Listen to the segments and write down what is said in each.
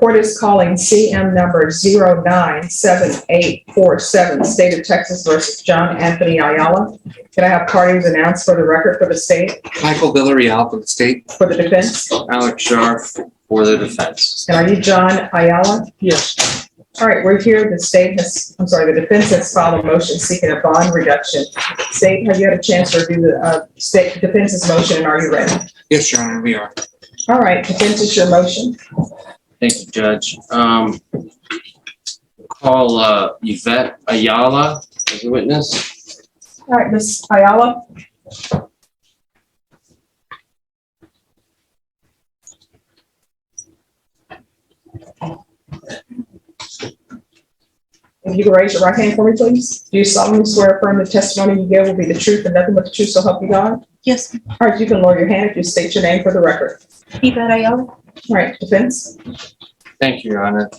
court is calling CM number 097847, State of Texas versus John Anthony Ayala. Can I have parties announced for the record for the state, Michael Villarreal for the state. for the defense? Alex Sharf for the defense. And are you John Ayala? Yes. All right, we're here. The defense has filed a motion seeking a bond reduction. State, have you had a chance to review the state defense's motion, and are you ready? Yes, Your Honor, we are. All right, defense, is your motion. Thank you, Judge. Call Yvette Ayala as a witness. All right, Ms. Ayala. If you can raise your right hand for me, please. Do you solemnly swear or affirm the testimony you give will be the truth and nothing but the truth, so help you God? Yes, All right, you can lower your hand if you state your name for the record. Yvette Ayala. All right, defense. Thank you, Your Honor.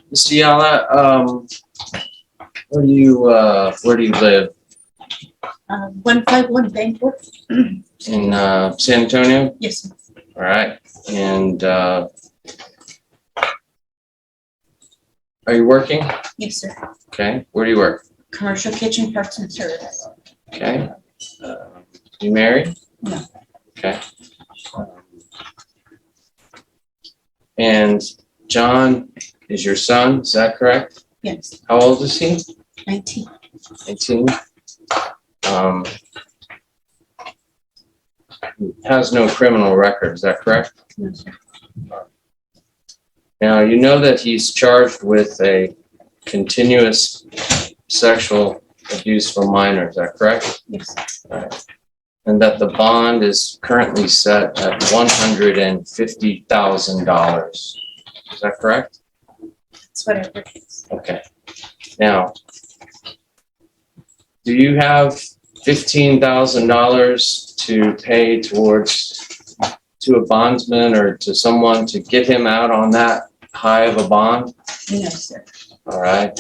Ms. Ayala, where do you live? 151 Bancroft. In San Antonio? Yes, All right. And are you working? yes, sir. Okay. Where do you work? Commercial kitchen parts and service. Okay. You married? No. Okay. And John is your son, is that correct? Yes, How old is he? 19. 18. Has no criminal record, is that correct? No, sir. Now, you know that he's charged with a continuous sexual abuse for minors, is that correct? Yes, Right. And that the bond is currently set at $150,000. Is that correct? that's what I heard. Okay. Now, do you have $15,000 to pay to a bondsman or to someone to get him out on that high of a bond? No, sir. All right.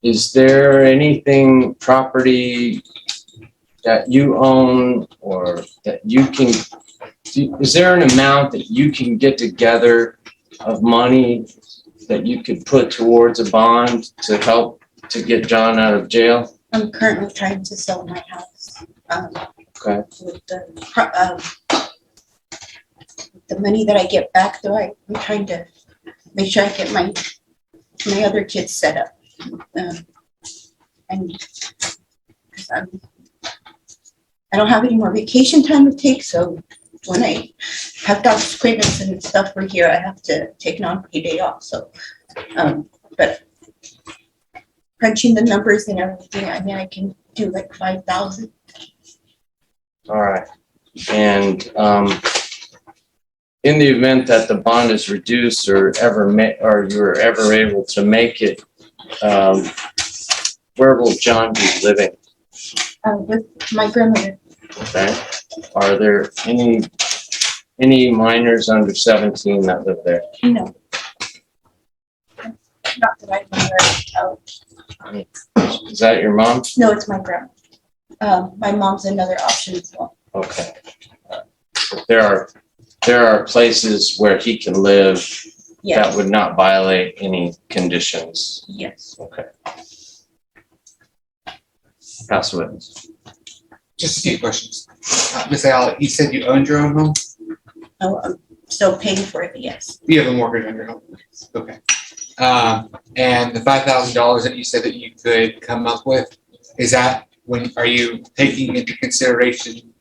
Is there anything, property that you own or that you can, is there an amount that you can get together of money that you could put towards a bond to help to get John out of jail? I'm currently trying to sell my house. Okay. With the money that I get back, though, I'm trying to make sure I get my other kids set up. And I don't have any more vacation time to take, so when I have doctor's appointments and stuff for here, I have to take an unpaid day off. So, but crunching the numbers and everything, I mean, I can do like 5,000. All right. And in the event that the bond is reduced or you're ever able to make it, where will John be living? With my grandmother. Okay. Are there any minors under 17 that live there? No. Not that I know. Is that your mom? No, it's my grandma. My mom's another option as well. Okay. There are places where he can live that Yes, would not violate any conditions. yes. Okay. Pass the witness. Just a few questions. Ms. Ayala, you said you owned your own home? Oh, I'm still paying for it, yes. You have a mortgage on your home? Okay. And the $5,000 that you said that you could come up with, is that are you taking into consideration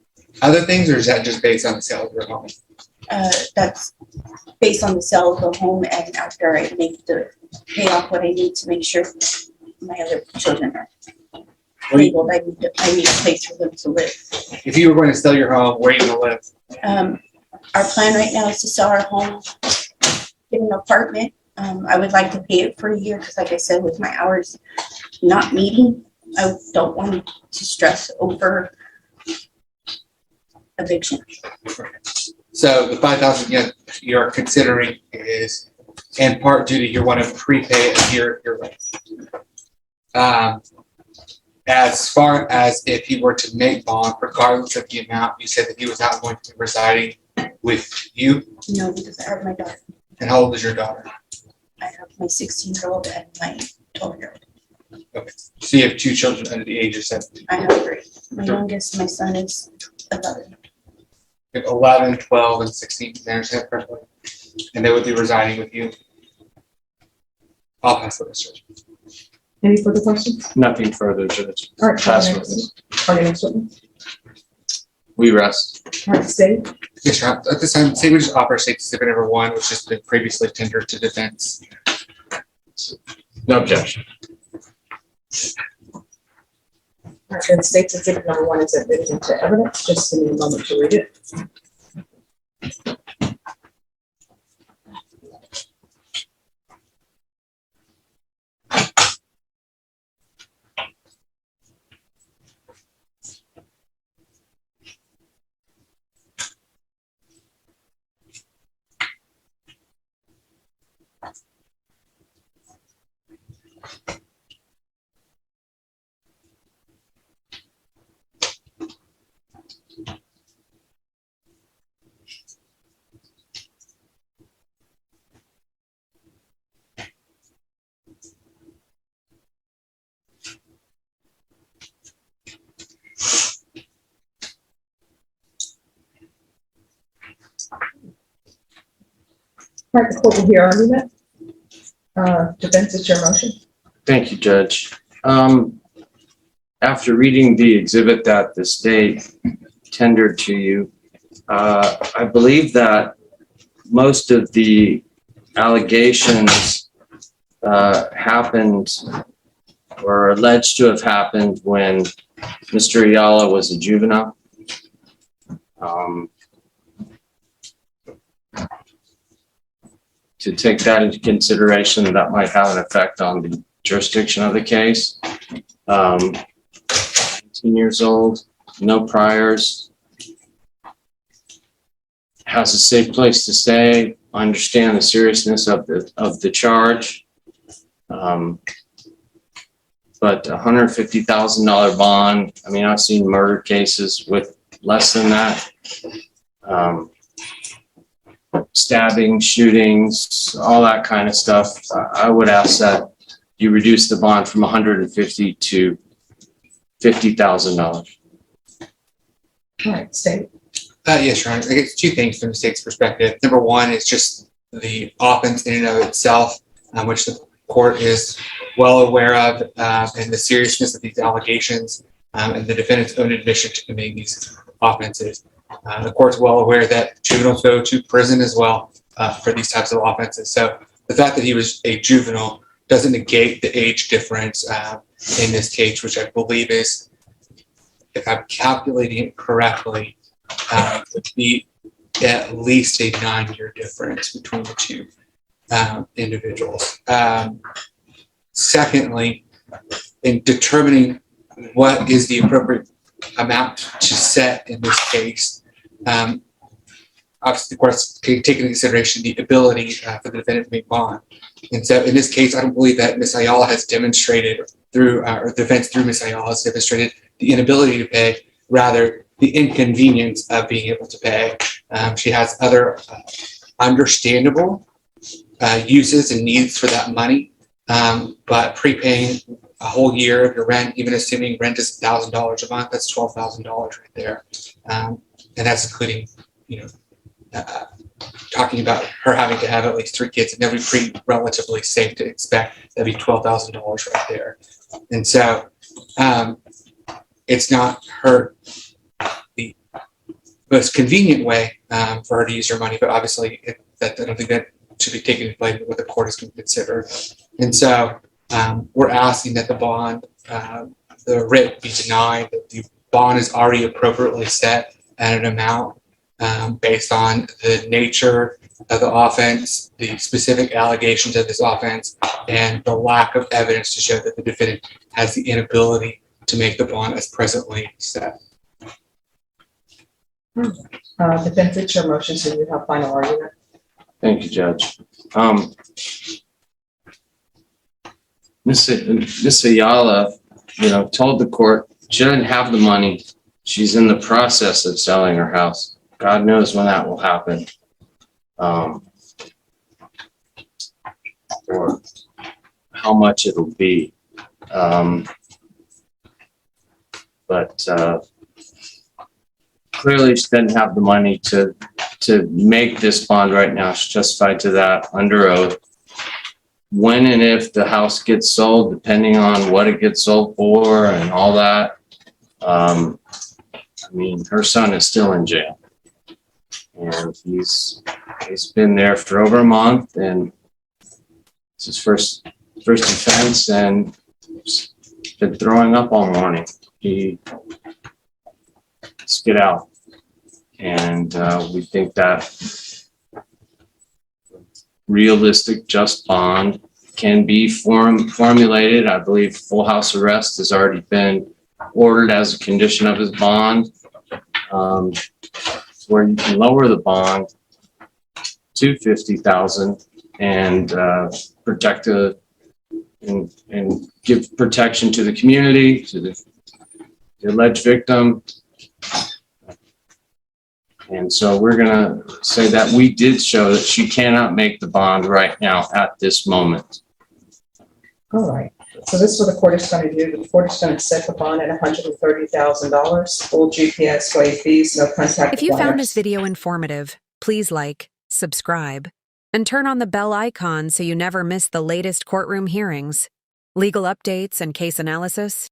other things, or is that just based on the sale of your home? That's based on the sale of the home and after I pay off what I need to make sure my other children are able. I need a place for them to live. If you were going to sell your home, where are you going to live? Our plan right now is to sell our home, get an apartment. I would like to pay it for a year because, like I said, with my hours not meeting, I don't want to stress over eviction. So the $5,000 you're considering is in part due to you want to prepay your rent. as far as if he were to make bond, regardless of the amount, you said that he was not going to be residing with you. No, because I have my daughter. And how old is your daughter? I have my 16-year-old and my 12-year-old. So you have two children under the age of 17. I have three. My youngest, my son is 11. You have 11, 12, and 16. Did I understand correctly? And they would be residing with you. I'll pass the list. Any further questions? Nothing further, Judge. All right, Pass call the witness. next witness. We rest. All right, state. Yes, Your Honor. At this time, say we just offer state exhibit number 1, which has been previously tendered to defense. No objection. All right, then state's exhibit number 1 is admitted into evidence. Just give me a moment to read it. All right, the court will hear argument. Defense, it's your motion. Thank you, Judge. After reading the exhibit that the state tendered to you, I believe that most of the allegations happened or are alleged to have happened when Mr. Ayala was a juvenile. To take that into consideration, that might have an effect on the jurisdiction of the case. 18 years old, no priors, has a safe place to stay. I understand the seriousness of the charge. But $150,000 bond, I mean, I've seen murder cases with less than that. Stabbing, shootings, all that kind of stuff. I would ask that you reduce the bond from $150,000 to $50,000. All right, state. Yes, Your Honor. I guess 2 things from the state's perspective. Number 1 is just the offense in and of itself, which the court is well aware of, and the seriousness of these allegations, and the defendant's own admission to committing these offenses. The court's well aware that juveniles go to prison as well for these types of offenses. So the fact that he was a juvenile doesn't negate the age difference in this case, which I believe is, if I'm calculating it correctly, would be at least a 9-year difference between the two individuals. Secondly, in determining what is the appropriate amount to set in this case, obviously the court's taking into consideration the ability for the defendant to make bond. And so in this case, I don't believe that Ms. Ayala has demonstrated through, or the defense through Ms. Ayala has demonstrated the inability to pay, rather the inconvenience of being able to pay. She has other understandable uses and needs for that money, but prepaying a whole year of your rent, even assuming rent is $1,000 a month, that's $12,000 right there. And that's including, talking about her having to have at least 3 kids, and that would be pretty relatively safe to expect that'd be $12,000 right there. And so it's not the most convenient way for her to use her money, but obviously I don't think that should be taken into play what the court is going to consider. And so we're asking that the bond, the writ be denied, that the bond is already appropriately set at an amount based on the nature of the offense, the specific allegations of this offense, and the lack of evidence to show that the defendant has the inability to make the bond as presently set. Defense, it's your motion, so you have final argument. Thank you, Judge. Ms. Ayala told the court she doesn't have the money. She's in the process of selling her house. God knows when that will happen. Or how much it'll be. But clearly she doesn't have the money to make this bond right now. She's justified to that under oath. When and if the house gets sold, depending on what it gets sold for and all that. Her son is still in jail. And he's been there for over a month, and it's his first offense, and he's been throwing up all morning. Let's get out. And we think that realistic just bond can be formulated. I believe full house arrest has already been ordered as a condition of his bond, where you can lower the bond to $50,000 and protect and give protection to the community, to the alleged victim. And so we're gonna say that we did show that she cannot make the bond right now at this moment. All right, so this is what the court is going to do. The court is going to set the bond at $130,000, full GPS, waive fees, no contact. If you found this requirements. video informative, please like, subscribe, and turn on the bell icon so you never miss the latest courtroom hearings, legal updates, and case analysis.